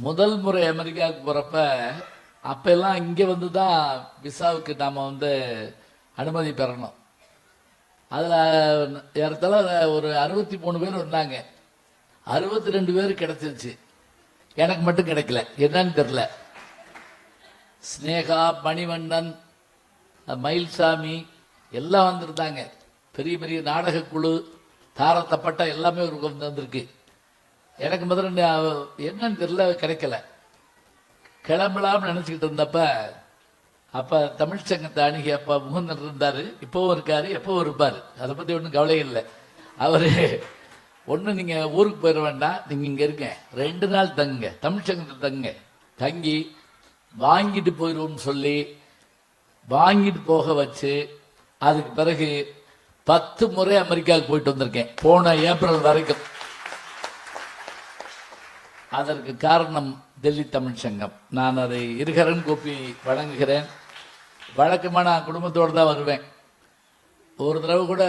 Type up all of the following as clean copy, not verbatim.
முதல் முறை அமெரிக்காவுக்கு போகிறப்ப அப்பெல்லாம் இங்கே வந்து தான் விசாவுக்கு நாம் அனுமதி பெறணும். அதில் ஏறத்தாழ ஒரு 63 பேர் வந்தாங்க. 62 பேர் கிடைச்சிருச்சு. எனக்கு மட்டும் கிடைக்கல, என்னன்னு தெரில. ஸ்னேகா, மணிவண்ணன், மயில்சாமி எல்லாம் வந்திருந்தாங்க. பெரிய பெரிய நாடக குழு, தாரத்தப்பட்ட எல்லாமே ஒரு வந்திருக்கு. எனக்கு முதல்ல என்னன்னு தெரியல, கிடைக்கல. கிளம்பலாம்னு நினச்சிக்கிட்டு இருந்தப்ப அப்போ தமிழ்ச்சங்கத்தை அணுகி அப்போ முகுந்தன் இருந்தார், இப்போவும் இருக்கார், எப்போவும் இருப்பார். அதை பற்றி ஒன்றும் கவலை இல்லை. அவர் ஒன்றும் நீங்கள் ஊருக்கு போயிட வேண்டாம், நீங்கள் இங்கே இருங்க, 2 நாள் தங்குங்க, தமிழ்ச்சங்கத்தில் தங்குங்க, தங்கி வாங்கிட்டு போயிடுவோம்னு சொல்லி வாங்கிட்டு போக வச்சு அதுக்கு பிறகு 10 முறை அமெரிக்காவுக்கு போயிட்டு வந்திருக்கேன், போன ஏப்ரல் வரைக்கும். அதற்கு காரணம் டெல்லி தமிழ் சங்கம். நான் அதை இருகரன் கூப்பி வழங்குகிறேன். வழக்கமாக நான் குடும்பத்தோடு தான் வருவேன். ஒரு தடவை கூட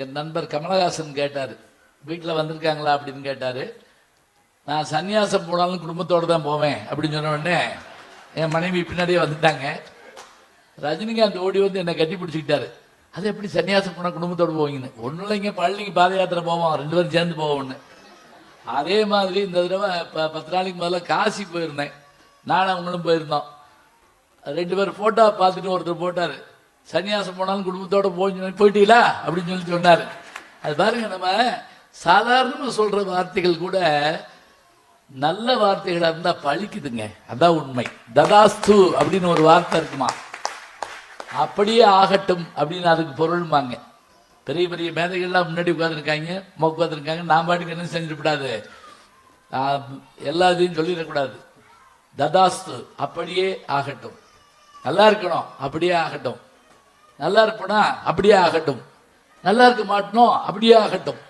என் நண்பர் கமலஹாசன் கேட்டார், வீட்டில் வந்திருக்காங்களா அப்படின்னு கேட்டார். நான் சன்னியாசம் போனாலும் குடும்பத்தோடு தான் போவேன் அப்படின்னு சொன்ன உடனே என் மனைவி பின்னாடியே வந்துட்டாங்க. ரஜினிகாந்த் ஓடி வந்து என்னை கட்டி பிடிச்சிக்கிட்டாரு. அது எப்படி சன்னியாசம் போனால் குடும்பத்தோடு போவீங்கன்னு. ஒன்றும் இல்லைங்க, பழனிக்கு பாத யாத்திரை போவோம், 2 பேரும் சேர்ந்து போவோம்னு. அதே மாதிரி இந்த தடவை 10 நாளைக்கு முதல்ல காசி போயிருந்தேன், நானும் அவங்களும் போயிருந்தோம். 2 பேர் ஃபோட்டோ பார்த்துட்டு ஒருத்தர் போட்டார், சன்னியாசம் போனாலும் குடும்பத்தோடு போயிட்டீங்களா அப்படின்னு சொல்லி சொன்னார். அது பாருங்க, நம்ம சாதாரணமாக சொல்கிற வார்த்தைகள் கூட நல்ல வார்த்தைகளாக இருந்தால் பழிக்குதுங்க. அதான் உண்மை. ததாஸ்து அப்படின்னு ஒரு வார்த்தை இருக்குமா, அப்படியே ஆகட்டும் அப்படின்னு அதுக்கு பொருள்மாங்க. பெரிய பெரிய மேதைகள்லாம் முன்னாடி உட்காந்துருக்காங்க, உட்காந்துருக்காங்க. நான் பாட்டுக்கு என்ன செஞ்சிடக்கூடாது, எல்லாத்தையும் சொல்லிடக்கூடாது. ததாஸ்து, அப்படியே ஆகட்டும். நல்லா இருக்கணும், அப்படியே ஆகட்டும். நல்லா இருப்போனா அப்படியே ஆகட்டும். நல்லா இருக்க மாட்டோம், அப்படியே ஆகட்டும்.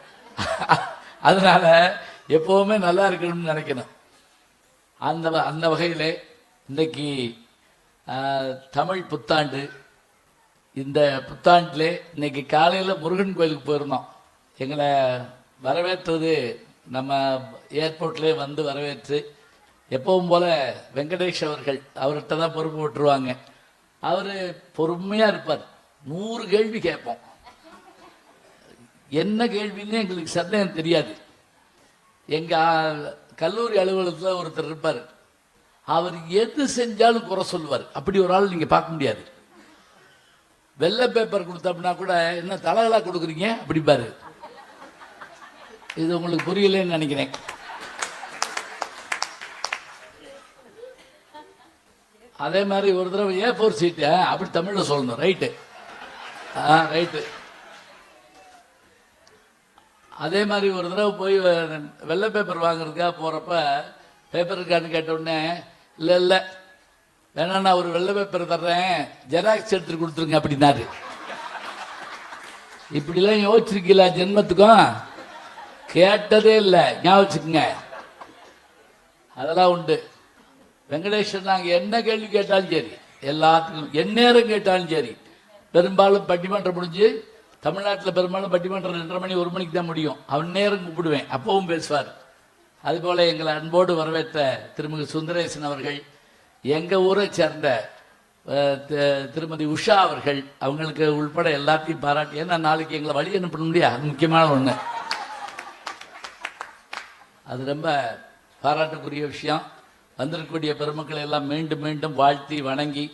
அதனால எப்பவுமே நல்லா இருக்கணும்னு நினைக்கணும். அந்த வகையில் இன்றைக்கு தமிழ் புத்தாண்டு. இந்த புத்தாண்டிலே இன்னைக்கு காலையில் முருகன் கோயிலுக்கு போயிருந்தோம். எங்களை வரவேற்றது நம்ம ஏர்போர்ட்லேயே வந்து வரவேற்று, எப்பவும் போல் வெங்கடேஷ் அவர்கள், அவர்கிட்ட தான் பொறுப்பு விட்டுருவாங்க. அவர் பொறுமையாக இருப்பார். 100 கேள்வி கேட்போம். என்ன கேள்வின்னு எங்களுக்கு சந்தேகம் தெரியாது. எங்கள் கல்லூரி அலுவலகத்தில் ஒருத்தர் இருப்பார், அவர் எது செஞ்சாலும் குறை சொல்லுவார். அப்படி ஒரு ஆள் நீங்கள் பார்க்க முடியாது. வெள்ளை பேப்பர் கொடுத்தோம்னா கூட என்ன தலகலா கொடுக்குறீங்க அப்படிப்பாரு. இது உங்களுக்கு புரியலன்னு நினைக்கிறேன். அதே மாதிரி ஒரு தடவை A4 சீட்டு அப்படி தமிழில் சொல்லணும். Right, right. அதே மாதிரி ஒரு தடவை போய் வெள்ளை பேப்பர் வாங்குறதுக்காக போகிறப்ப பேப்பர் இருக்கான்னு கேட்டோடனே, இல்லை இல்லை வேணா, நான் ஒரு வெள்ளை பேப்பர் தர்றேன், ஜெராக்ஸ் எடுத்துட்டு கொடுத்துருங்க அப்படின்னாரு. இப்படிலாம் யோசிச்சிருக்கீங்களா ஜென்மத்துக்கும்? கேட்டதே இல்லை, ஞாபகம் வச்சுக்கோங்க. அதெல்லாம் உண்டு. வெங்கடேஷன் நாங்கள் என்ன கேள்வி கேட்டாலும் சரி, எல்லாத்துக்கும் எந்நேரம் கேட்டாலும் சரி, பெரும்பாலும் பட்டிமன்றம் முடிஞ்சு, தமிழ்நாட்டில் பெரும்பாலும் பட்டிமன்றம் 2:30 மணி 1 மணிக்கு தான் முடியும். அவன் நேரம் கூப்பிடுவேன், அப்பவும் பேசுவார். அதுபோல் எங்களை அன்போடு வரவேற்ற திருமிகு சுந்தரேசன் அவர்கள், எங்கள் ஊரை சேர்ந்த திருமதி உஷா அவர்கள், அவங்களுக்கு உள்பட எல்லாத்தையும் பாராட்டி. ஏன்னா நாளைக்கு எங்களை வழி அனுப்ப முடியாது, அது முக்கியமான ஒன்று. அது ரொம்ப பாராட்டுக்குரிய விஷயம். வந்திருக்கக்கூடிய பெருமக்களை எல்லாம் மீண்டும் மீண்டும் வாழ்த்தி வணங்கி,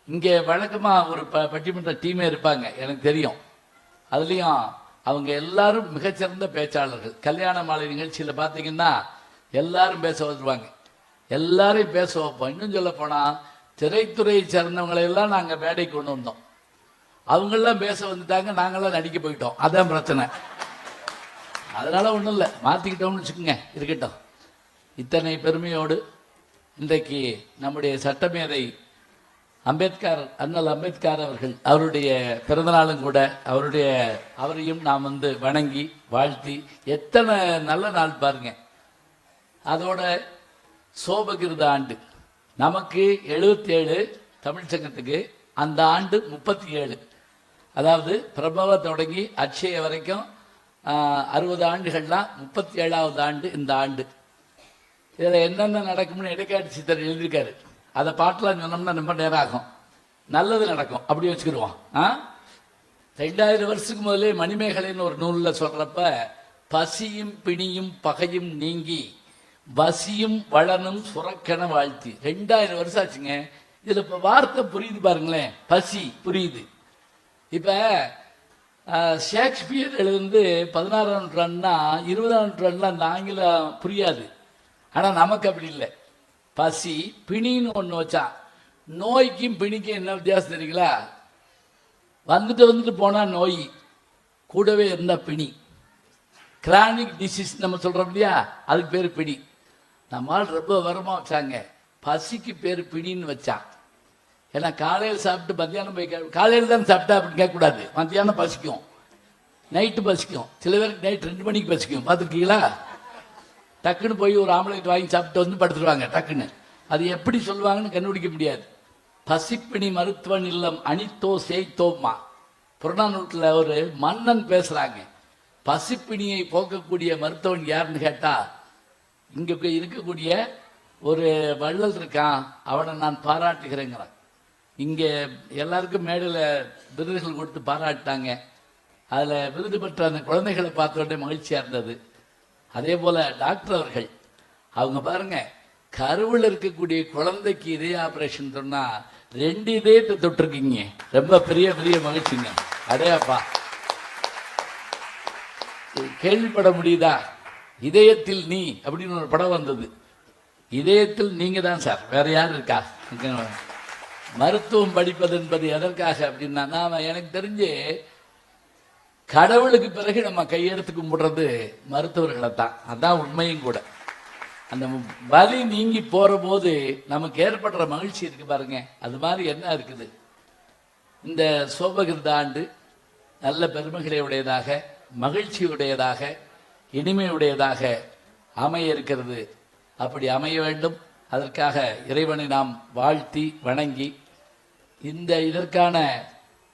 இங்கே வழக்கமாக ஒரு பட்டிமன்ற டீமே இருப்பாங்க, எனக்கு தெரியும். அதுலேயும் அவங்க எல்லாரும் மிகச்சிறந்த பேச்சாளர்கள். கல்யாண மாலை நிகழ்ச்சியில் பார்த்தீங்கன்னா எல்லாரும் பேச வருவாங்க, எல்லாரையும் பேச வைப்போம். இன்னும் சொல்ல போனால் திரைத்துறையை சேர்ந்தவங்களையெல்லாம் நாங்கள் மேடைக்கு கொண்டு வந்தோம். அவங்களாம் பேச வந்துட்டாங்க, நாங்களாம் நடிக்க போயிட்டோம். அதான் பிரச்சனை. அதனால ஒன்றும் இல்லை, மாற்றிக்கிட்டோம்னு வச்சுக்கோங்க, இருக்கட்டும். இத்தனை பெருமையோடு இன்றைக்கு நம்முடைய சட்டமேதை அம்பேத்கர், அண்ணல் அம்பேத்கர் அவர்கள், அவருடைய பிறந்தநாளும் கூட, அவரையும் நாம் வணங்கி வாழ்த்தி, எத்தனை நல்ல நாள் பாருங்க. அதோட சோபகிருத ஆண்டு நமக்கு 77, தமிழ்ச்சங்கத்துக்கு அந்த ஆண்டு 37. அதாவது பிரபவ தொடங்கி அட்சய வரைக்கும் 60 ஆண்டுகள்லாம் 37வது ஆண்டு இந்த ஆண்டு. இதில் என்னென்ன நடக்கும்னு இடைக்காட்டு சித்தர் எழுதியிருக்காரு. அதை பாட்டெலாம் சொன்னோம்னா ரொம்ப நேரம் ஆகும். நல்லது நடக்கும் அப்படி வச்சுக்கிடுவோம். 2000 வருஷத்துக்கு முதலே மணிமேகலைன்னு ஒரு நூலில் சொல்கிறப்ப, பசியும் பிணியும் பகையும் நீங்கி வசியும் வளனும் சுரக்கென வாழ்த்தி. 2000 வருஷம் ஆச்சுங்க. இதில் இப்போ வார்த்தை புரியுது பாருங்களேன். பசி புரியுது. இப்போ ஷேக்ஸ்பியர் எழுந்து 16ஆம் நூற்றாண்டுனா 20ஆம் நூற்றாண்டுல அந்த ஆங்கிலம் புரியாது. ஆனால் நமக்கு அப்படி இல்லை. பசி பிணின்னு ஒன்று வச்சான். நோய்க்கும் பிணிக்கும் என்ன வித்தியாசம் தெரியுங்களா? வந்துட்டு போனால் நோய், கூடவே இருந்தால் பிணி. கிரானிக் டிசீஸ் நம்ம சொல்கிறோம் இல்லையா, அதுக்கு பேர் பிணி. நம்மால் ரொம்ப வரமாக வச்சாங்க. பசிக்கு பேர் பிணின்னு வச்சான். ஏன்னா காலையில் சாப்பிட்டு மத்தியானம் போய் காலையில் தான் சாப்பிட்டா அப்படின்னு கேட்கக்கூடாது. மத்தியானம் பசிக்கும், நைட்டு பசிக்கும். சில பேருக்கு நைட் 2 மணிக்கு பசிக்கும். பார்த்துருக்கீங்களா? டக்குன்னு போய் ஒரு ஆம்லேட் வாங்கி சாப்பிட்டு வந்து படுத்துருவாங்க டக்குன்னு. அது எப்படி சொல்லுவாங்கன்னு கண்டுபிடிக்க முடியாது. பசிப்பிணி மருத்துவன் இல்லம் அனித்தோ சேய்த்தோம்மா. புறநானூற்றில் ஒரு மன்னன் பேசுகிறாங்க. பசிப்பிணியை போக்கக்கூடிய மருத்துவன் யாருன்னு கேட்டால், இங்கே இருக்கக்கூடிய ஒரு வள்ளல் இருக்கான், அவனை நான் பாராட்டுகிறேங்கிறான். இங்கே எல்லாருக்கும் மேடையில் விருதுகள் கொடுத்து பாராட்டாங்க. அதில் விருது பெற்ற அந்த குழந்தைகளை பார்த்த உடனே மகிழ்ச்சியாக இருந்தது. அதே போல் டாக்டர் அவர்கள், அவங்க பாருங்க, கருவில் இருக்கக்கூடிய குழந்தைக்கு இதய ஆப்ரேஷன் சொன்னால் 2 இதயத்தை தொட்டிருக்கீங்க. ரொம்ப பெரிய பெரிய மகிழ்ச்சிங்க. அடையாப்பா, கேள்விப்பட முடியுதா? இதயத்தில் நீ அப்படின்னு ஒரு படம் வந்தது. இதயத்தில் நீங்க தான் சார், வேற யார் இருக்கா? மருத்துவம் படிப்பது என்பது எதற்காக அப்படின்னா, நாம எனக்கு தெரிஞ்சு கடவுளுக்கு பிறகு நம்ம கையெடுத்து கும்பிடுறது மருத்துவர்களை தான். அதான் உண்மையும் கூட. அந்த வலி நீங்கி போற போது நமக்கு ஏற்படுற மகிழ்ச்சி இருக்கு பாருங்க, அது மாதிரி என்ன இருக்குது. இந்த சோபகிருத ஆண்டு நல்ல பெருமைகளை உடையதாக, மகிழ்ச்சியுடையதாக, இனிமையுடையதாக அமைய இருக்கிறது. அப்படி அமைய வேண்டும். அதற்காக இறைவனை நாம் வாழ்த்தி வணங்கி, இதற்கான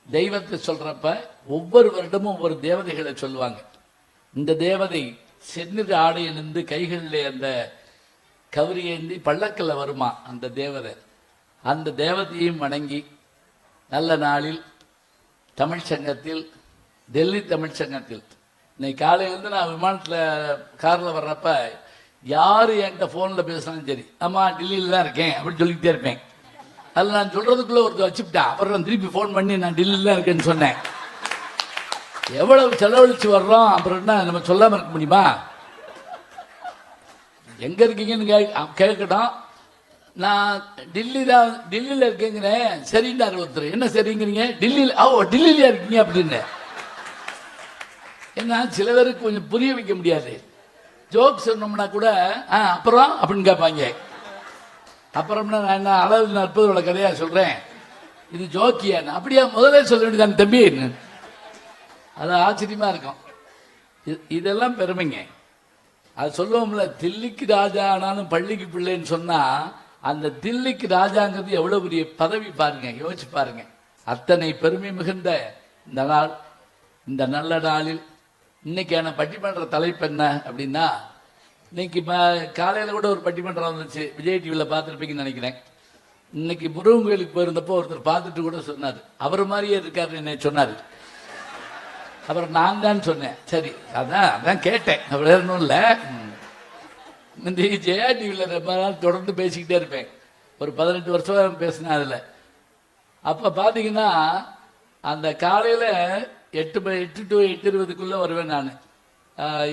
தெய்வத்தை சொல்றப்ப ஒவ்வொரு வருடமும் ஒவ்வொரு தேவதைகளை சொல்லுவாங்க. இந்த தேவதை செந்நிற ஆடை அணிந்து கைகளிலே அந்த கவரி ஏந்தி பள்ளக்கில் வருமா அந்த தேவதை. அந்த தேவதையும் வணங்கி நல்ல நாளில் தமிழ் சங்கத்தில், டெல்லி தமிழ் சங்கத்தில், இன்னைக்கு காலையிலேருந்து நான் விமானத்தில் காரில் வர்றப்ப யார் என்கிட்ட ஃபோனில் பேசினாலும் சரி, அம்மா டெல்லியில் தான் இருக்கேன் அப்படின்னு சொல்லிக்கிட்டே இருப்பேன். அதில் நான் சொல்கிறதுக்குள்ளே ஒருத்தர் வச்சுக்கிட்டேன். அப்புறம் நான் திருப்பி ஃபோன் பண்ணி நான் டெல்லியில் தான் இருக்கேன்னு சொன்னேன். எவ்வளவு செலவழித்து வர்றோம், அப்புறம் என்ன நம்ம சொல்லாமல் இருக்க முடியுமா? எங்கே இருக்கீங்கன்னு கேட்கட்டும். நான் டெல்லியில் இருக்கேங்கிறேன். சரின்னாரு ஒருத்தர். என்ன சரிங்கிறீங்க? டெல்லியில இருக்கீங்க அப்படின்னு. ஏன்னா சில பேருக்கு கொஞ்சம் புரிய வைக்க முடியாது. ஜோக் சொன்னோம்னா கூட அப்புறம் அப்படின்னு கேட்பாங்க. அப்புறம்னா நான் என்ன அளவு 40 கதையாக சொல்கிறேன், இது ஜோக்கியான்னு. அப்படியா? முதலே சொல்ல வேண்டியதான் தம்பி. அது ஆச்சரியமாக இருக்கும். இதெல்லாம் பெருமைங்க. அது சொல்லுவோம்ல, தில்லிக்கு ராஜா ஆனாலும் பள்ளிக்கு பிள்ளைன்னு சொன்னால், அந்த தில்லிக்கு ராஜாங்கிறது எவ்வளோ பெரிய பதவி பாருங்க, யோசிச்சு பாருங்க. அத்தனை பெருமை மிகுந்த இந்த நாள், இந்த நல்ல நாளில் இன்னைக்கான பட்டிமன்ற தலைப்பு என்ன அப்படின்னா, இன்னைக்கு காலையில் கூட ஒரு பட்டிமன்றம் வந்துச்சு, விஜய் டிவியில் பார்த்துருப்பீங்கன்னு நினைக்கிறேன். இன்னைக்கு முருகன் கோயிலுக்கு போயிருந்தப்போ ஒருத்தர் பார்த்துட்டு கூட சொன்னார், அவர் மாதிரியே இருக்காருன்னு என்ன சொன்னார். அப்புறம் நான் தான் சொன்னேன், சரி அதான் கேட்டேன். அவர் ஒன்றும் இல்லை. இந்த ஜெயா டிவியில் ரொம்ப நாள் தொடர்ந்து பேசிக்கிட்டே இருப்பேன். ஒரு 18 வருஷம் பேசினேன் அதில். அப்போ பார்த்தீங்கன்னா அந்த காலையில் 8 to 8:20 வருவேன் நான்.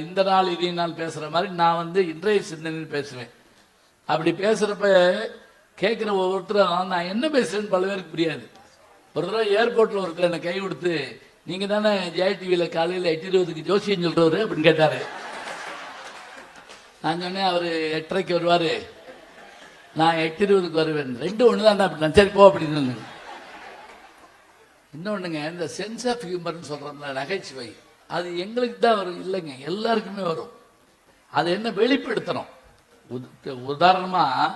இந்த நாள் இதே நாள் பேசுகிற மாதிரி நான் இன்றைய சிந்தனைன்னு பேசுவேன். அப்படி பேசுகிறப்ப கேட்குற ஒவ்வொருத்தரும் நான் என்ன பேசுகிறேன்னு பல பேருக்கு புரியாது. ஒரு தடவை ஏர்போர்ட்டில் ஒருத்தர் என்னை கை கொடுத்து, நீங்கள் தானே ஜெயா டிவியில் காலையில் 8:20 ஜோசியம் சொல்கிறவர் அப்படின்னு கேட்டார். நான் சொன்னேன், அவர் 8:30 வருவார், நான் 8:20 வருவேன். 2 ஒன்று தான் அப்படின்னா. சரி போ அப்படின்னு. இன்னொன்றுங்க, இந்த சென்ஸ் ஆஃப் ஹியூமர்னு சொல்கிறோம்ல, நகைச்சுவை, அது எங்களுக்கு தான் வரும் இல்லைங்க, எல்லாருக்குமே வரும். அது என்ன வெளிப்படுத்தணும். உதாரணமாக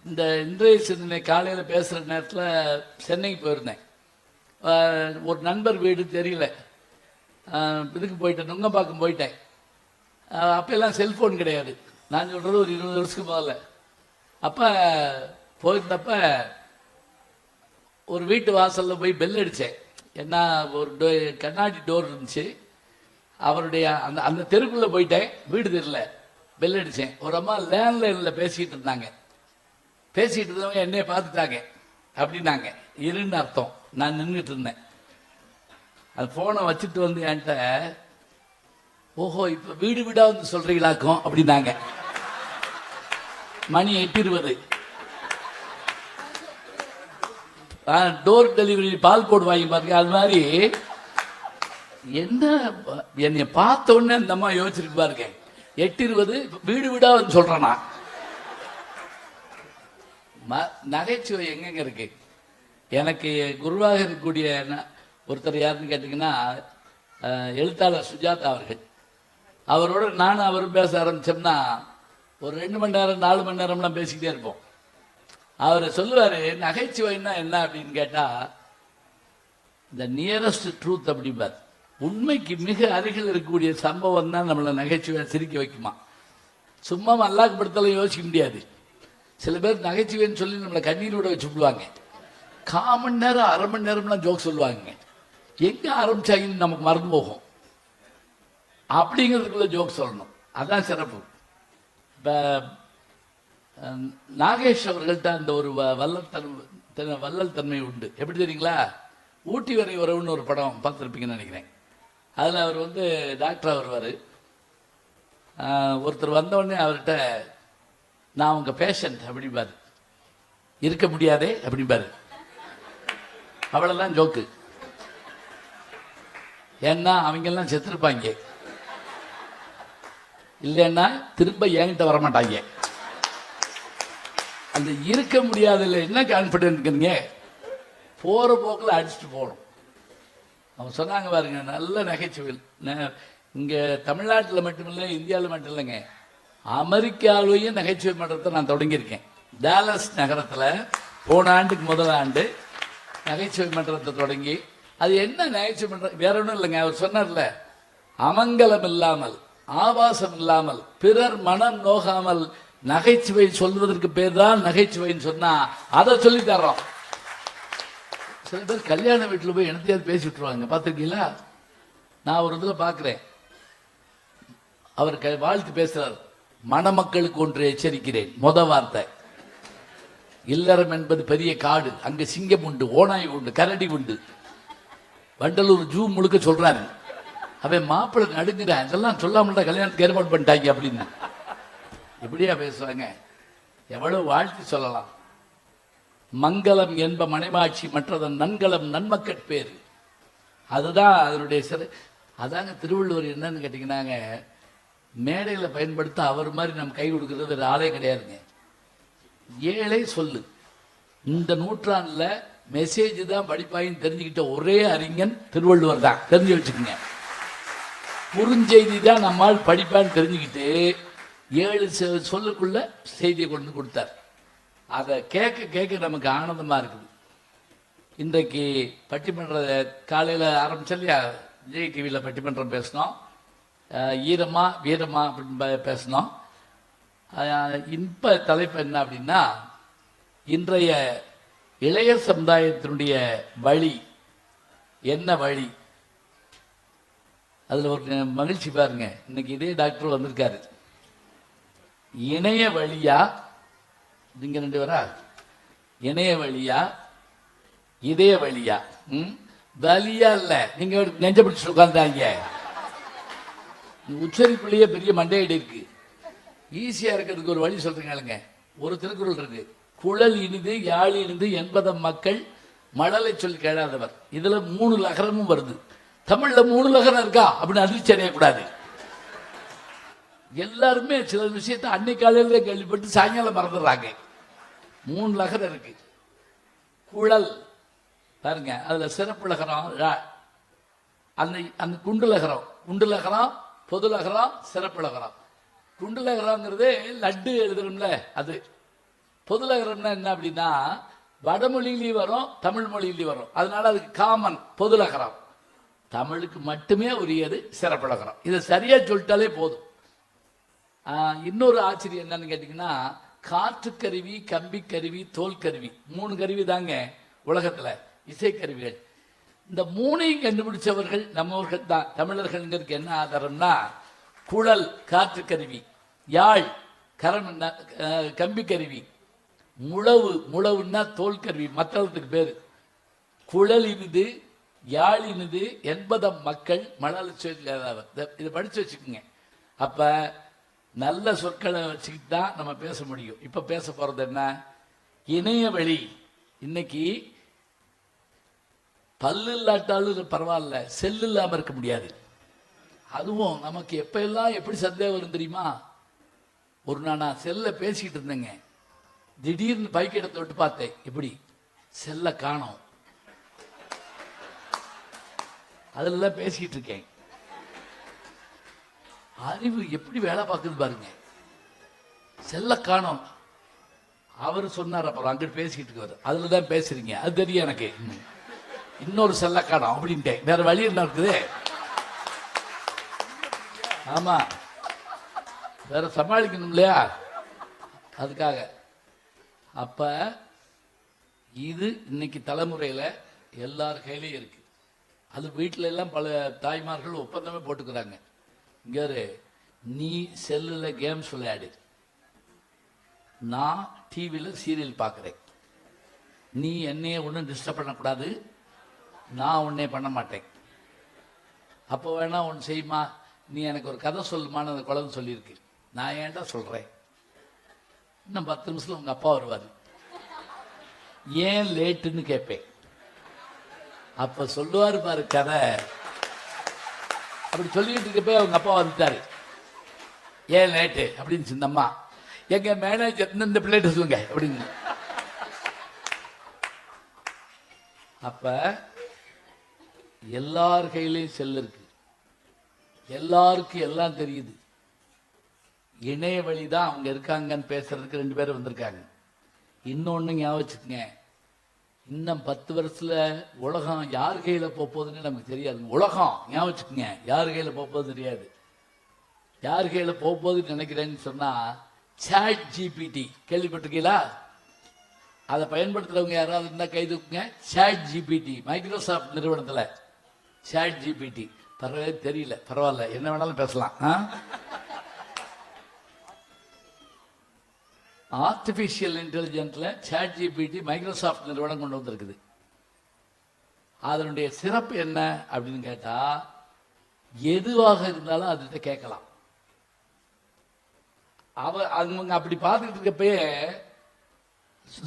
இந்த இன்றைய சிந்தனை காலையில் பேசுகிற நேரத்தில் சென்னைக்கு போயிருந்தேன். ஒரு நண்பர் வீடு தெரியல, இதுக்கு போயிட்டேன், நுங்கம்பாக்கம் போயிட்டேன். அப்போல்லாம் செல்ஃபோன் கிடையாது. நான் சொல்றது ஒரு 20 வருஷத்துக்கு முதல்ல. அப்ப போயிருந்தப்ப ஒரு வீட்டு வாசல்ல போய் பெல் அடித்தேன். என்ன ஒரு கண்ணாடி டோர் இருந்துச்சு. அவருடைய அந்த அந்த தெருக்குள்ளே போயிட்டேன். வீடு தெரியல. பெல் அடித்தேன். ஒரு அம்மா லேண்ட்லைனில் பேசிக்கிட்டு இருந்தாங்க. பேசிக்கிட்டு இருந்தவங்க என்னைய பார்த்துட்டாங்க அப்படின்னாங்க. இருன்னு அர்த்தம். நான் நின்றுட்டு இருந்தேன். அந்த ஃபோனை வச்சுட்டு வந்து என்கிட்ட, ஓஹோ இப்போ வீடு வீடாக வந்து சொல்கிறீங்களாக்கும் அப்படின்னாங்க. மணி 8:20. டோர் டெலிவரி பால் போடுவாங்க பாருங்க. அது மாதிரி என்ன என்னை பார்த்த உடனே அந்த அம்மா யோசிச்சிருக்கு பாருங்க. 8:20 வீடு வீடா வந்து சொல்றேன். நகைச்சுவை எங்கெங்க இருக்கு? எனக்கு குருவாக இருக்கக்கூடிய ஒருத்தர் யாருன்னு கேட்டீங்கன்னா, எழுத்தாளர் சுஜாதா அவர்கள். அவரோட நானும் அவரும் பேச ஆரம்பிச்சோம்னா ஒரு 2 மணி நேரம் 4 மணி நேரம்லாம் பேசிக்கிட்டே இருப்போம். அவர் சொல்லுவாரு, நகைச்சுவைன்னா என்ன அப்படின்னு கேட்டா, இந்த நியரஸ்ட் ட்ரூத் அப்படிம்பார். உண்மைக்கு மிக அருகில் இருக்கக்கூடிய சம்பவம் தான் நம்மளை நகைச்சுவை சிரிக்க வைக்குமா. சும்மா மல்லாக்கப்படுத்தலாம் யோசிக்க முடியாது. சில பேர் நகைச்சுவைன்னு சொல்லி நம்மளை கண்ணீரோட வச்சு விடுவாங்க. 1/4 மணி நேரம் 1/2 மணி நேரம்லாம் ஜோக் சொல்லுவாங்க. எங்க ஆரம்பிச்சாங்கன்னு நமக்கு மறந்து போகும். அப்படிங்கிறதுக்குள்ள ஜோக் சொல்லணும். அதான் சிறப்பு. இப்போ நாகேஷ் அவர்கள்ட்ட அந்த ஒரு வள்ளல் தன்மை உண்டு. எப்படி தெரியுங்களா? ஊட்டி வரை உறவுன்னு ஒரு படம் பார்த்துருப்பீங்கன்னு நினைக்கிறேன். அதில் அவர் வந்து டாக்டராக வருவார். ஒருத்தர் வந்தவுடனே அவர்கிட்ட, நான் உங்கள் பேஷண்ட் அப்படிம்பாரு. இருக்க முடியாதே அப்படிம்பாரு. அவ்வளோதான் ஜோக்கு. ஏன்னா அவங்கெல்லாம் செத்துருப்பாங்க. இல்லைன்னா திரும்ப என்கிட்ட வரமாட்டாங்க. அந்த இருக்க முடியாதுல என்ன கான்ஃபிடென்ட்ங்க, போற போக்கில் அடிச்சுட்டு போகணும். அவங்க சொன்னாங்க பாருங்க, நல்ல நகைச்சுவை. இங்க தமிழ்நாட்டில் மட்டுமில்லை, இந்தியாவில் மட்டும் இல்லைங்க, அமெரிக்காவிலேயும் நகைச்சுவை மன்றத்தை நான் தொடங்கியிருக்கேன். டாலஸ் நகரத்தில் போன ஆண்டுக்கு முதல் ஆண்டு நகைச்சுவை மன்றத்தை தொடங்கி, அது என்ன நகைச்சுவை மன்றம்? வேற ஒன்றும் இல்லைங்க. அவர் சொன்னார்ல, அமங்கலம் இல்லாமல் ஆபாசம் இல்லாமல் பிறர் மனம் நோகாமல் நகைச்சுவை சொல்வதற்கு பேர் தான் நகைச்சுவைன்னு சொன்னா அதை சொல்லி தர்றோம். சில பேர் கல்யாண வீட்டில் போய் எனத்தையாவது பேசி விட்டுருவாங்க. பார்த்துருக்கீங்களா? நான் ஒரு இதில் பார்க்குறேன். அவர் வாழ்த்து பேசுறார். மணமக்களுக்கு ஒன்று எச்சரிக்கிறேன். வார்த்தை, இல்லறம் என்பது பெரிய காடு, அங்கு சிங்கம் உண்டு, ஓனாய் உண்டு, கரடி உண்டு. வண்டலூர் ஜூ முழுக்க சொல்றாரு. அவன் மாப்பிள்ளை நடுங்கிறான், இதெல்லாம் சொல்லாமல்டா கல்யாணத்துக்கு ஏற்பாடு பண்ணிட்டாங்க அப்படின்னு. எப்படியா பேசுவாங்க? எவ்வளவு வாழ்த்து சொல்லலாம். மங்களம் என்ப மனைமாட்சி, மற்றதன் நன்கலம் நன்மக்கட் பேர். அதுதான் அதனுடைய சிறை. அதாங்க திருவள்ளுவர் என்னன்னு கேட்டீங்கன்னாங்க, மேடையில் பயன்படுத்த அவர் மாதிரி நம்ம கை கொடுக்கறது வேறு ஆளே கிடையாதுங்க. ஏழை சொல்லு. இந்த நூற்றாண்டில் மெசேஜ் தான் படிப்பாயின்னு தெரிஞ்சுக்கிட்ட ஒரே அறிஞன் திருவள்ளுவர் தான். தெரிஞ்சு வச்சுக்கோங்க. குறுஞ்செய்தி தான் நம்மால் படிப்பான்னு தெரிஞ்சுக்கிட்டு 7 சொல்லுக்குள்ள செய்தியை கொண்டு கொடுத்தார். அதை கேட்க கேட்க நமக்கு ஆனந்தமா இருக்குது. இன்றைக்கு பட்டிமன்ற காலையில் ஆரம்பிச்சோம் இல்லையா, விஜய் டிவியில் பட்டிமன்றம் பேசினோம். ஈரமா வீரமா அப்படின்னு பேசினோம். இப்ப தலைப்பு என்ன அப்படின்னா, இன்றைய இளைய சமுதாயத்தினுடைய வழி என்ன வழி. அதுல ஒரு மகிழ்ச்சி பாருங்க, இன்னைக்கு இதே டாக்டர் வந்திருக்காரு. இணைய வழியா, நீங்க 2 பேரா, இணைய வழியா இதய வழியா? வலியா இல்ல, நீங்க நெஞ்ச பிடிச்சு உட்கார்ந்தாங்க. உச்சரிப்புலயே பெரிய மண்டையடி இருக்கு. ஈஸியா இருக்கிறதுக்கு ஒரு வழி சொல்றீங்க. ஒரு திருக்குறள் இருக்கு, குழல் இனிது யாழ் இனிது என்பதம் மக்கள் மழலை சொல்லி கேளாதவர். இதுல 3 லகரமும் வருது. தமிழ்ல 3 லகரம் இருக்கா அப்படின்னு அதிர்ச்சி அடையக்கூடாது. எல்லாருமே சில விஷயத்தை அன்னைக்கு காலையில கேள்விப்பட்டு சாயங்காலம் மறந்துடுறாங்க. 3 லகரம் இருக்கு. குழல் பாருங்க, அதுல சிறப்பு லகரம் அந்த அந்த குண்டு லகரம், குண்டு லகரம், பொது லகரம், சிறப்பு லகரம். குண்டு லகரங்கிறது லட்டு எழுதுறோம்ல அது. பொது லகரம்னா என்ன அப்படின்னா, வடமொழியிலையும் வரும் தமிழ் மொழியிலையும் வரும். அதனால அதுக்கு காமன் பொது லகரம். தமிழுக்கு மட்டுமே உரியது சிறப்பு லகரம். இதை சரியா சொல்லிட்டாலே போதும். இன்னொரு ஆச்சரியம் என்னன்னு கேட்டீங்கன்னா, காற்று கருவி, கம்பி கருவி, தோல் கருவி, 3 கருவி தாங்க உலகத்துல இசைக்கருவிகள். இந்த 3ஐயும் கண்டுபிடிச்சவர்கள் நம்மவர்கள் தான். தமிழர்கள்ங்கிறதுக்கு என்ன ஆதாரம்னா, குழல் காற்று கருவி, யாழ் கரம் கம்பி கருவி, முழவுன்னா தோல் கருவி மற்றவர்களுக்கு பேரு, குழல் இனிது யாழ் இனிது என்பதம் மக்கள் மழலை இதை படிச்சு வச்சுக்கோங்க. அப்ப நல்ல சொற்களை வச்சுக்கிட்டு தான் நம்ம பேச முடியும். இப்ப பேச போறது என்ன, இணைய வழி. இன்னைக்கு பல்லு இல்லாட்டாலும் பரவாயில்ல, செல்லு இல்லாம இருக்க முடியாது. அதுவும் நமக்கு எப்ப எல்லாம் எப்படி சந்தேகம் வரும் தெரியுமா? ஒரு நான் செல்ல பேசிக்கிட்டு இருந்தேங்க, திடீர்னு பைக் எடுத்து விட்டு பார்த்தேன், எப்படி செல்ல காணோம், அதுல பேசிக்கிட்டு இருக்கேன். அறிவு எப்படி வேலை பார்க்குது பாருங்க. செல்ல காணோம், அவரு சொன்னார், அப்புறம் அங்கிட்டு பேசிக்கிட்டு இருக்காரு, அதுலதான் பேசுறீங்க, அது தெரியும் எனக்கு. இன்னொரு செல்ல காணோம் அப்படின்ட்டேன், வேற வழி என்ன இருக்குது? ஆமா, வேற சமாளிக்கணும் இல்லையா, அதுக்காக. அப்ப இது இன்னைக்கு தலைமுறையில எல்லார் கையிலையும் இருக்கு. அது வீட்டில எல்லாம் பல தாய்மார்கள் ஒப்பந்தமே போட்டுக்கிறாங்க. இங்க நீ செல்லுல கேம்ஸ் விளையாடு, நான் டிவியில் சீரியல் பார்க்குறேன், நீ என்னைய ஒன்றும் டிஸ்டர்ப் பண்ணக்கூடாது, நான் உன்னே பண்ண மாட்டேன். அப்போ வேணா ஒன்று செய்யுமா, நீ எனக்கு ஒரு கதை சொல்லுமான்னு அந்த குழந்தை சொல்லியிருக்கு. நான் ஏன்டா சொல்கிறேன், இன்னும் 10 நிமிஷத்தில் உங்கள் அப்பா வருவார், ஏன் லேட்டுன்னு கேட்பேன். அப்போ சொல்லுவார் பாரு கதை. அப்படி சொல்லிட்டு இருக்கப்ப அவங்க அப்பா வந்துட்டாரு, ஏன் லேட்டு அப்படின்னு சின்னம்மா, எங்க மேனேஜர் இந்த பிள்ளைகிட்ட சொல்லுங்க அப்படின்னு. அப்ப எல்லார் கையிலையும் செல் இருக்கு, எல்லாருக்கும் எல்லாம் தெரியுது. இணைய வழிதான் அவங்க இருக்காங்கன்னு பேசுறதுக்கு 2 பேர் வந்திருக்காங்க. இன்னொன்னு ஞாபகம் வச்சுக்கங்க, இன்னும் 10 வருஷத்துல உலகம் யார் கையில போகுதுன்னு நமக்கு தெரியாது. உலகம் ஞாபகம் வச்சுக்கோங்க, யார் கையில போகுது தெரியாது. யார் கையில போகுதுன்னு நினைக்கிறேன்னு சொன்னா, சாட் ஜிபிடி கேள்விப்பட்டிருக்கீங்களா? அதை பயன்படுத்துறவங்க யாராவது இருந்தா கை தூக்குங்க. சாட் ஜிபிடி, மைக்ரோசாஃப்ட் நிறுவனத்துல சாட் ஜிபிடி. பரவாயில்ல, தெரியல, பரவாயில்ல, என்ன வேணாலும் பேசலாம். ஆர்டிபிஷியல் இன்டெலிஜென்ட்ல சாட் ஜிபிடி மைக்ரோசாஃப்ட் நிறுவனம் கொண்டு வந்திருக்குது. அதனுடைய சிறப்பு என்ன அப்படின்னு கேட்டா, எதுவாக இருந்தாலும் அதுகிட்ட கேட்கலாம். அவங்க அப்படி பார்த்துக்கிட்டு இருக்கப்பயே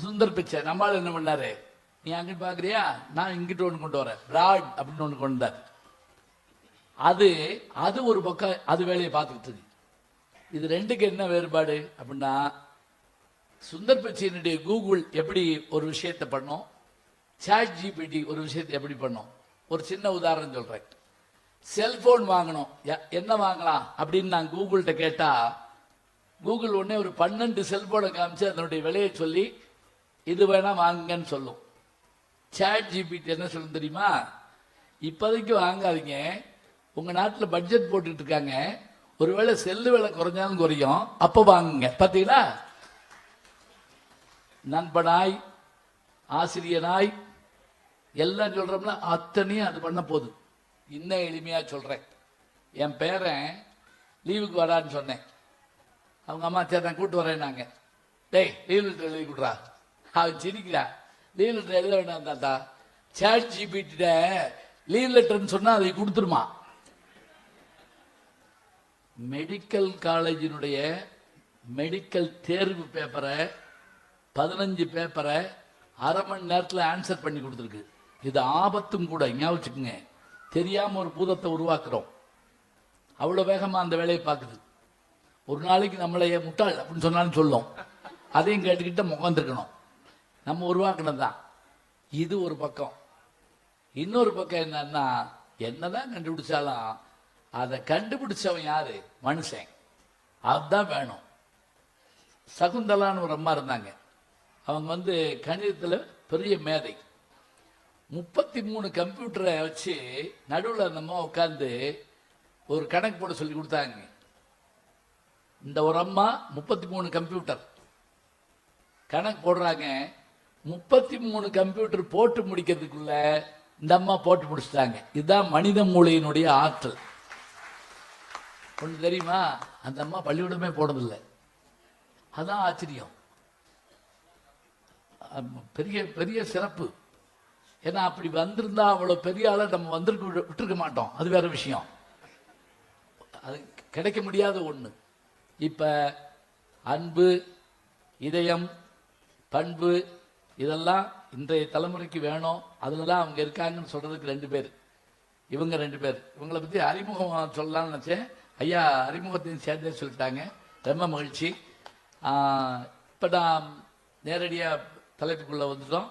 சுந்தர் பிச்சை நம்மளால என்ன பண்ணாரு, நீ அங்கிட்டு பாக்குறியா, நான் இங்கிட்டு ஒன்று கொண்டு வரேன், பிராட் அப்படின்னு ஒன்று கொண்டு வந்தார். அது ஒரு பக்கம் அது வேலையை பார்த்துக்கிட்டு இருக்கு. இது ரெண்டுக்கு என்ன வேறுபாடு அப்படின்னா, சுந்தர் பிச்சையினுடைய கூகுள் எப்படி ஒரு விஷயத்தை பண்ணும், சாட் ஜிபிடி ஒரு விஷயத்தை எப்படி பண்ணும். ஒரு சின்ன உதாரணம் சொல்றேன். செல்போன் வாங்கணும், என்ன வாங்கலாம் அப்படின்னு நான் கூகுள்கிட்ட கேட்டா, கூகுள் உடனே ஒரு 12 செல்போனை காமிச்சு அதனுடைய விலையை சொல்லி இது வேணா வாங்குங்கன்னு சொல்லும். சாட் ஜிபிடி என்ன சொல்லும் தெரியுமா, இப்போதைக்கு வாங்காதீங்க, உங்க நாட்டில் பட்ஜெட் போட்டுட்டு இருக்காங்க, ஒருவேளை செல்லு விலை குறைஞ்சாலும் குறையும், அப்ப வாங்குங்க. பார்த்தீங்களா, நண்பனாய் ஆசிரியனாய் எல்லாம் சொல்றோம்னா அத்தனையும் அது பண்ண போகுது. இன்னும் எளிமையா சொல்றேன், என் பேரன் லீவுக்கு வரான்னு சொன்னேன், அவங்க அம்மா சரி நான் கூப்பிட்டு வரேன்னாங்க. டேய் லீவ் லெட்டர் எழுதி கொடுறா. அவன் சிரிக்கிறா, லீவ் லெட்டர் எழுத வேண்டாம் தாத்தா, சாட் ஜிபிடி லீவ் லெட்டர்னு சொன்னா அதை கொடுத்துருமா. மெடிக்கல் காலேஜினுடைய மெடிக்கல் தேர்வு பேப்பரை 15 பேப்பரை அரை மணி நேரத்தில் ஆன்சர் பண்ணி கொடுத்துருக்கு. இது ஆபத்தும் கூட, ஞாபகம் வச்சுக்கோங்க. தெரியாம ஒரு பூதத்தை உருவாக்குறோம், அவ்வளவு வேகமா அந்த வேலையை பார்க்குது. ஒரு நாளைக்கு நம்மளைய முட்டாள் அப்படின்னு சொன்னாலும் சொல்லும், அதையும் கேட்டுக்கிட்ட முகந்திருக்கணும், நம்ம உருவாக்கணும் தான். இது ஒரு பக்கம். இன்னொரு பக்கம் என்னன்னா, என்னதான் கண்டுபிடிச்சாலும் அதை கண்டுபிடிச்சவன் யாரு, மனுஷன், அதுதான் வேணும். சகுந்தலான்னு ஒரு அம்மா இருந்தாங்க, அவங்க கணிதத்தில் பெரிய மேதை. 33 கம்ப்யூட்டரை வச்சு நடுவில் அந்த அம்மா உட்காந்து ஒரு கணக்கு போட சொல்லி கொடுத்தாங்க. இந்த ஒரு அம்மா 33 கம்ப்யூட்டர் கணக்கு போடுறாங்க. 33 கம்ப்யூட்டர் போட்டு முடிக்கிறதுக்குள்ள இந்த அம்மா போட்டு முடிச்சிட்டாங்க. இதுதான் மனித மூளையினுடைய ஆற்றல். ஒன்று தெரியுமா, அந்த அம்மா பள்ளிக்கூடமே போனதில்லை. அதான் ஆச்சரியம், பெரிய பெரிய சிறப்பு. ஏன்னா அப்படி வந்திருந்தா அவ்வளோ பெரிய ஆளை நம்ம விட்டுருக்க மாட்டோம். அது வேற விஷயம், அது கிடைக்க முடியாத ஒன்று. இப்போ அன்பு, இதயம், பண்பு இதெல்லாம் இன்றைய தலைமுறைக்கு வேணும். அதில் தான் அவங்க இருக்காங்கன்னு சொல்கிறதுக்கு 2 பேர், இவங்க 2 பேர். இவங்களை பற்றி அறிமுகம் சொல்லலாம்னு நினச்சேன். ஐயா அறிமுகத்தையும் சேர்ந்தே சொல்லிட்டாங்க, ரொம்ப மகிழ்ச்சி. இப்போ நான் நேரடியாக தலைப்புக்குள்ளே வந்துட்டோம்.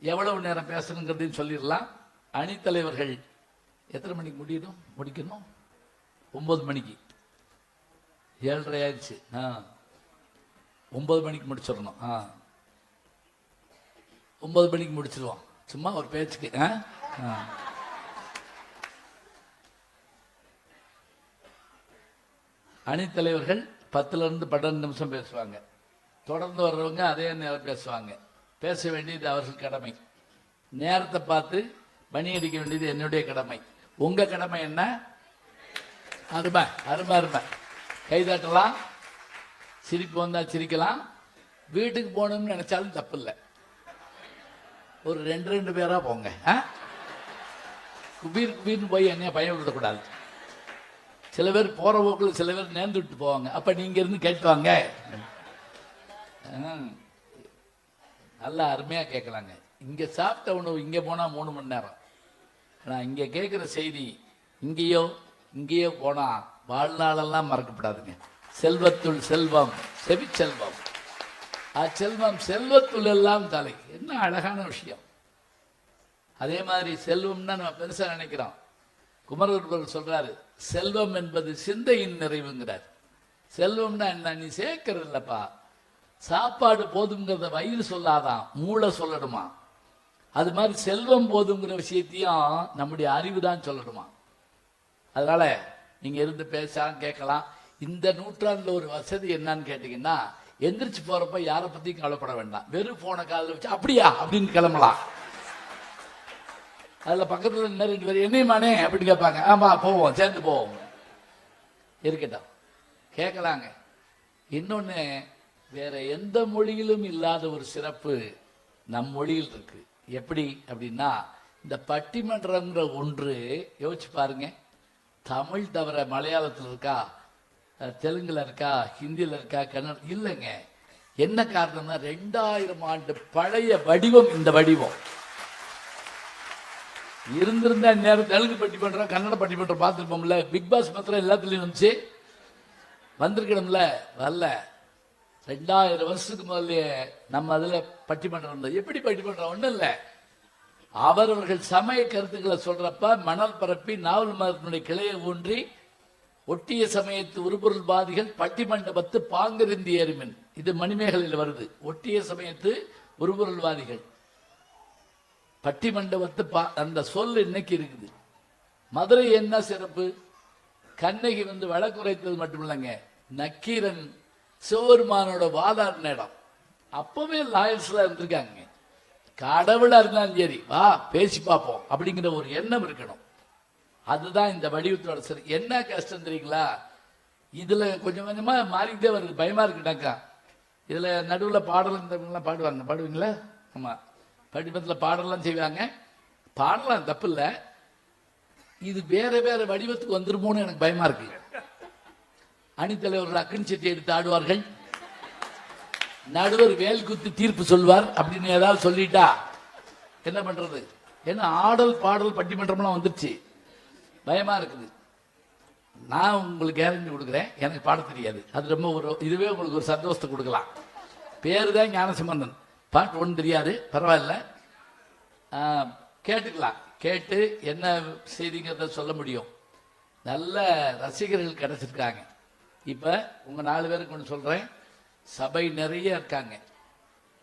எவ்வளவு நேரம் பேசணுங்கிறதையும் சொல்லிடலாம். அணித்தலைவர்கள் எத்தனை மணிக்கு முடிக்கணும்? 9 மணிக்கு. 7:30 ஆயிடுச்சு. 9 மணிக்கு முடிச்சிடணும். 9 மணிக்கு முடிச்சிருவோம், சும்மா ஒரு பேச்சுக்கு. அணித்தலைவர்கள் 10லிருந்து 12 நிமிஷம் பேசுவாங்க. தொடர்ந்து வர்றவங்க அதே நேரம் பேசுவாங்க. பேச வேண்டியது அவர்கள் கடமை. நேரத்தை பார்த்து மணி அடிக்க வேண்டியது என்னுடைய கடமை. உங்க கடமை என்ன? அருமை அருமை அருமை. கைதாட்டலாம், சிரிப்பு வந்தா சிரிக்கலாம். வீட்டுக்கு போகணும்னு நினைச்சாலும் தப்பு இல்லை. ஒரு 2 பேரா போங்க. குபீர்னு போய் என்னைய பயம் விடக்கூடாது. சில பேர் போற போக்குல சில பேர் நேர்ந்து விட்டு போவாங்க. அப்ப நீங்க இருந்து கேட்டுவாங்க. நல்லா அருமையா கேட்கலாங்க. இங்க சாப்பிட்ட உணவு இங்க போனா 3 மணி நேரம். நான் இங்க கேட்கிற செய்தி இங்கேயோ போனா வாழ்நாளெல்லாம் மறக்கப்படாதுங்க. செல்வத்துள் செல்வம் செவிச்செல்வம், அச்செல்வம் செல்வத்துள் எல்லாம் தலை. என்ன அழகான விஷயம். அதே மாதிரி செல்வம்னா நம்ம பெருசா நினைக்கிறோம். குமரகுருபர் சொல்றாரு, செல்வம் என்பது சிந்தையின் நிறைவுங்கிறார். செல்வம்னா என்ன? நீ சேர்க்கறது இல்லப்பா, சாப்பாடு போதுங்கிறத வயிறு சொல்லாதான், மூளை சொல்லணுமா. அது மாதிரி செல்வம் போதுங்கிற விஷயத்தையும் நம்முடைய அறிவு தான் சொல்லணுமா. அதனால நீங்க இருந்து பேசலாம், கேட்கலாம். இந்த நூற்றாண்டுல ஒரு வசதி என்னன்னு கேட்டீங்கன்னா, எந்திரிச்சு போறப்ப யாரை பத்தியும் கவலைப்பட வேண்டாம். வெறும் போன காதில் வச்சு அப்படியா அப்படின்னு கிளம்பலாம். அதுல பக்கத்துல இன்னும் 2 பேர் என்னையுமானே அப்படின்னு கேட்பாங்க. ஆமா போவோம், சேர்ந்து போவோம். இருக்கட்டும், கேட்கலாங்க. இன்னொன்னு, வேற எந்த மொழியிலும் இல்லாத ஒரு சிறப்பு நம் மொழியில் இருக்கு. எப்படி அப்படின்னா, இந்த பட்டிமன்றம்ங்கிற ஒன்று யோசிச்சு பாருங்க. தமிழ் தவிர மலையாளத்தில் இருக்கா, தெலுங்குல இருக்கா, ஹிந்தியில் இருக்கா, கன்னடம் இல்லைங்க. என்ன காரணம்னா 2000 ஆண்டு பழைய வடிவம். இந்த வடிவம் இருந்திருந்தா நேரம் தெலுங்கு பட்டிமன்றம், கன்னட பட்டிமன்றம் பார்த்துருப்போம்ல. பிக் பாஸ் மாத்திரம் எல்லாத்துலயும் வந்துச்சு, வந்திருக்கணும்ல, வரல. 2000 வருஷத்துக்கு முதல்ல நம்ம அதுல பட்டிமன்றம் இருந்தது. எப்படி பட்டிமன்றம்? ஒன்றும் இல்லை, அவரவர்கள் சமய கருத்துக்களை சொல்றப்ப மணல் பரப்பி நாவல் மரத்தினுடைய கிளையை ஊன்றி ஒட்டிய சமயத்து உருபொருள்வாதிகள் பட்டிமண்டபத்து பாங்கறிந்தி ஏறுமின். இது மணிமேகலையில் வருது. ஒட்டிய சமயத்து உருபொருள்வாதிகள் பட்டிமண்டபத்து அந்த சொல் இன்னைக்கு இருக்குது. மதுரை என்ன சிறப்பு? கண்ணகி வழக்குரைத்தது மட்டும் இல்லைங்க, நக்கீரன் சிவபெருமானோட வாதாடின இடம். அப்பவே லாயர்ஸ்ல இருந்திருக்காங்க. கடவுளா இருந்தாலும் சரி, வா பேசி பார்ப்போம் அப்படிங்கிற ஒரு எண்ணம் இருக்கணும். அதுதான் இந்த வடிவத்தோட சரி. என்ன கஷ்டம் தெரியுங்களா, இதுல கொஞ்சம் கொஞ்சமா மாறிக்கிட்டே வருது. பயமா இருக்குட்டாக்கா. இதுல நடுவில் பாடலாம் பாடுவீங்களா? ஆமா, படிப்பத்தில் பாடலாம் செய்வாங்க. பாடலாம், தப்பு இல்லை. இது வேற வேற வடிவத்துக்கு வந்துருமோன்னு எனக்கு பயமா இருக்கு. அணித்தலைவர்கள் அக்கன் செட்டி எடுத்து ஆடுவார்கள், நடுவர் வேல் குத்தி தீர்ப்பு சொல்வார். அப்படின்னு ஏதாவது சொல்லிட்டா என்ன பண்றது? ஏன்னா ஆடல் பாடல் பட்டிமன்றம்லாம் வந்துருச்சு, பயமா இருக்குது. நான் உங்களுக்கு கேரண்டி கொடுக்குறேன், எனக்கு பாட தெரியாது. அது ரொம்ப இதுவே உங்களுக்கு ஒரு சந்தோஷத்தை கொடுக்கலாம். பேரு தான் ஞானசம்பந்தன், பாட்டு ஒன்றும் தெரியாது, பரவாயில்ல, கேட்டுக்கலாம். கேட்டு என்ன செய்திங்கிறத சொல்ல முடியும். நல்ல ரசிகர்கள் கிடைச்சிருக்காங்க. இப்போ உங்கள் 4 பேருக்கு ஒன்று சொல்கிறேன், சபை நிறைய இருக்காங்க.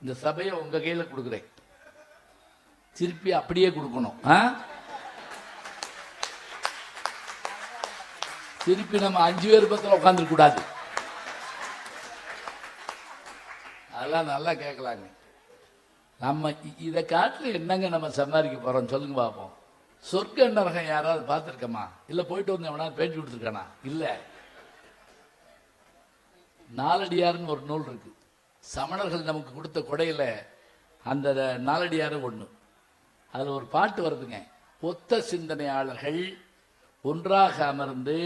இந்த சபையை உங்கள் கையில் கொடுக்குறேன், திருப்பி அப்படியே கொடுக்கணும். திருப்பி நம்ம 5 பேர் பக்கத்தில் உட்காந்துருக்க கூடாது. அதெல்லாம் நல்லா கேட்கலாங்க. நம்ம இதை காட்டில் என்னங்க நம்ம சம்பாதிக்க போறோம் சொல்லுங்க பார்ப்போம். சொர்க்க நரகம் யாராவது பார்த்துருக்கமா? இல்லை போயிட்டு வந்து எவனாவது பேட்டி கொடுத்துருக்கானா? இல்லை. நாலடியார்னு ஒரு நூல் இருக்கு. சமணர்கள் நமக்கு கொடுத்த கொடையில அந்த நாலடியார் ஒன்று. அதில் ஒரு பாட்டு வருதுங்க. ஒத்த சிந்தனையாளர்கள் ஒன்றாக அமர்ந்து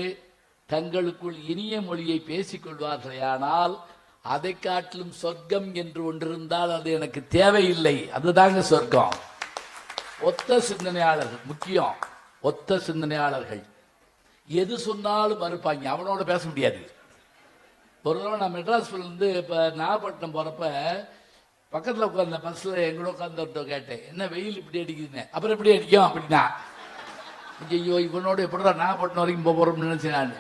தங்களுக்குள் இனிய மொழியை பேசிக்கொள்வார்களேயானால் அதை காட்டிலும் சொர்க்கம் என்று ஒன்றிருந்தால் அது எனக்கு தேவையில்லை. அதுதாங்க சொர்க்கம். ஒத்த சிந்தனையாளர்கள் முக்கியம். ஒத்த சிந்தனையாளர்கள் எது சொன்னாலும் மறுப்பாங்க. அவனோட பேச முடியாது. ஒரு தடவை நான் மெட்ராஸ்லேருந்து இப்போ நாகப்பட்டினம் போகிறப்ப பக்கத்தில் உட்காந்த பஸ்ஸில் எங்களோட உட்காந்துட்டு கேட்டேன், என்ன வெயில் இப்படி அடிக்குதுன்னு. அப்புறம் எப்படி அடிக்கும் அப்படின்னா, ஐயோ இவனோட எப்படிடா நாகப்பட்டினம் வரைக்கும் போகிறோம்னு நினச்சேன் நான்.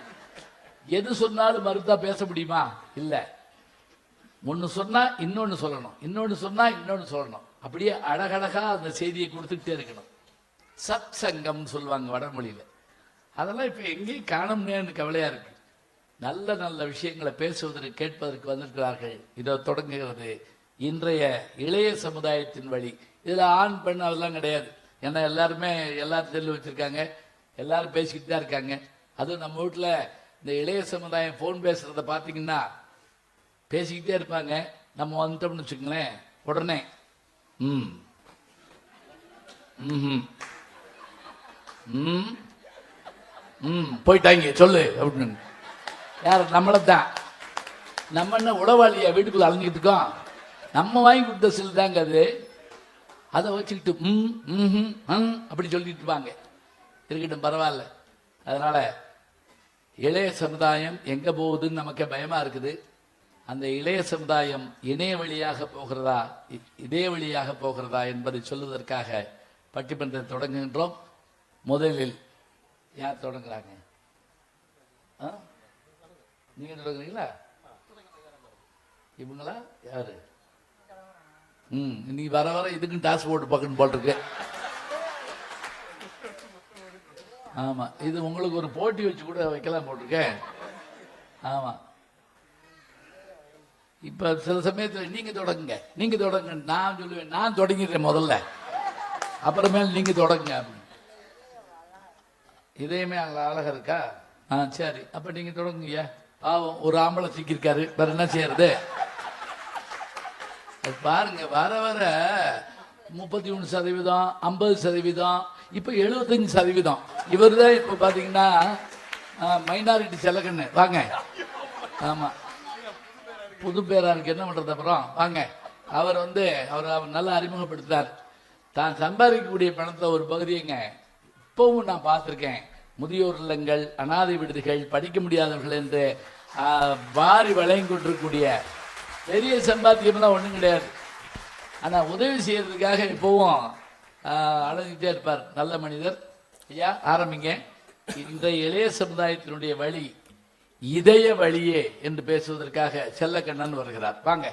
எது சொன்னாலும் மறுத்தா பேச முடியுமா? இல்லை. ஒன்று சொன்னால் இன்னொன்று சொல்லணும், இன்னொன்று சொன்னால் இன்னொன்று சொல்லணும். அப்படியே அழகழகாக அந்த செய்தியை கொடுத்துக்கிட்டே இருக்கணும். சத் சங்கம்னு சொல்லுவாங்க வடமொழியில். அதெல்லாம் இப்போ எங்கேயும் காணும்னு கவலையாக இருக்குது. நல்ல நல்ல விஷயங்களை பேசுவதற்கு கேட்பதற்கு வந்திருக்கிறார்கள். இதோ தொடங்குகிறது இன்றைய இளைய சமுதாயத்தின் வழி. இதில் ஆண் பெண் அதெல்லாம் கிடையாது. ஏன்னா எல்லாருமே எல்லாரும் செல்லு வச்சுருக்காங்க, எல்லாரும் பேசிக்கிட்டு தான் இருக்காங்க. அதுவும் நம்ம வீட்டில் இந்த இளைய சமுதாயம் ஃபோன் பேசுகிறத பார்த்தீங்கன்னா பேசிக்கிட்டே இருப்பாங்க. நம்ம வந்துட்டோம்னு வச்சுக்கங்களேன், உடனே ம் ம் ம் ம் போயிட்டாங்க சொல்லு அப்படின்னு. யார்? நம்மளை தான். நம்ம என்ன உளவாளியா வீட்டுக்குள்ள அலைஞ்சிக்கிட்டு இருக்கோம்? நம்ம வாங்கி கொடுத்த சில் தாங்க அது. அதை வச்சுக்கிட்டு அப்படி சொல்லிட்டு இருப்பாங்க. இருக்கட்டும், பரவாயில்ல. அதனால இளைய சமுதாயம் எங்க போகுதுன்னு நமக்கு பயமா இருக்குது. அந்த இளைய சமுதாயம் இணைய வழியாக போகிறதா இதே வழியாக போகிறதா என்பதை சொல்வதற்காக பட்டிமன்றத்தை தொடங்குகின்றோம். முதலில் யார் தொடங்குறாங்க? நீங்க தொடங்குறீங்களா? இவங்களா யாரு? நீ வர வர இதுக்கும் டாஸ் போட்டு பார்க்கணும் போட்டிருக்கு. ஆமா, இது உங்களுக்கு ஒரு போட்டி வச்சு கூட வைக்கலாம் போட்டிருக்கேன். ஆமா, இப்ப சில சமயத்தில் நீங்க தொடங்குங்க, நீங்க தொடங்க. நான் சொல்லுவேன், நான் தொடங்கிடுறேன் முதல்ல, அப்புறமேல் நீங்க தொடங்குங்க. இதயமே அழகா இருக்கா? சரி, அப்ப நீங்க தொடங்குங்க. பாவம், ஒரு ஆம்பளை சிக்கிருக்காரு, வேற என்ன செய்யறது? பாருங்க, வர வர 31%, 50%, இப்ப 75%. இவர் தான் இப்ப பாத்தீங்கன்னா மைனாரிட்டி செலகன்னு. வாங்க. ஆமா, புது பேரா இருக்கு, என்ன பண்றது? அப்புறம் வாங்க. அவர் அவர் நல்லா அறிமுகப்படுத்தினார். தான் சம்பாதிக்கக்கூடிய பணத்தை ஒரு பகுதியங்க இப்பவும் நான் பார்த்துருக்கேன். முதியோர் இல்லங்கள், அனாதை விடுதிகள், படிக்க முடியாதவர்கள் என்று வாரி வளையம் கொண்டிருக்கக்கூடிய பெரிய சம்பாத்தியம்லாம் ஒன்றும் கிடையாது. ஆனால் உதவி செய்யறதுக்காக இப்போவும் அழைஞ்சிட்டே இருப்பார். நல்ல மனிதர். ஐயா, ஆரம்பிங்க. இந்த இளைய சமுதாயத்தினுடைய வழி இதய வழியே என்று பேசுவதற்காக செல்லக்கண்ணன் வருகிறார். வாங்க.